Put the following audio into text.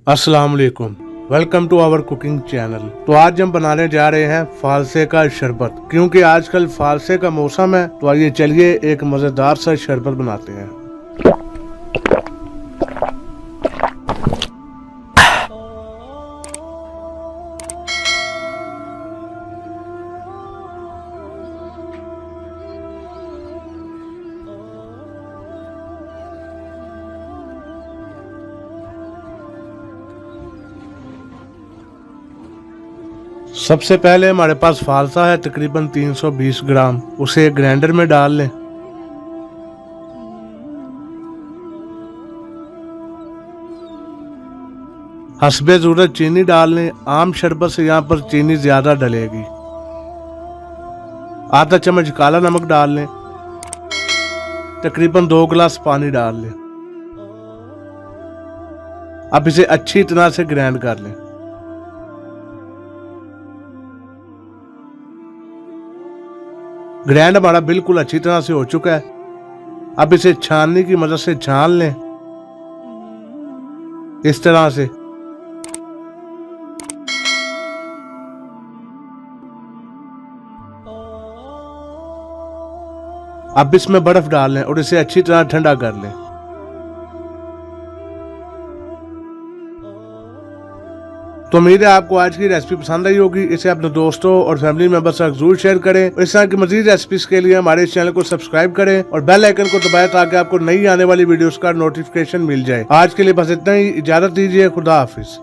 अस्सलाम वालेकुम, welcome to our cooking channel. तो आज हम बनाने जा रहे हैं फालसे का शरबत। क्योंकि आजकल फालसे का मौसम है, तो आइए चलिए एक मजेदार सा शरबत बनाते हैं। सबसे पहले हमारे पास फालसा है तकरीबन 320 ग्राम, उसे ग्राइंडर में डाल लें। हस्बे ज़रूरत चीनी डाल लें। आम शरबत से यहाँ पर चीनी ज्यादा डलेगी। आधा चम्मच काला नमक डाल लें। तकरीबन 2 गिलास पानी डाल लें। अब इसे अच्छी तरह से ग्राइंड कर लें। ग्राइंड हमारा बिल्कुल अच्छी तरह से हो चुका है। अब इसे छाननी की मदद से छान लें, इस तरह से। अब इसमें बर्फ डाल लें और इसे अच्छी तरह ठंडा कर लें। तो उम्मीद है आपको आज की रेसिपी पसंद आई होगी। इसे अपने दोस्तों और फैमिली मेंबर्स के साथ जरूर शेयर करें। और इस तरह की मजीद रेसिपीज के लिए हमारे इस चैनल को सब्सक्राइब करें और बेल आइकन को दबाएं ताकि आपको नई आने वाली वीडियोस का नोटिफिकेशन मिल जाए। आज के लिए बस इतना ही। इजाजत दीजिए। खुदा हाफिज।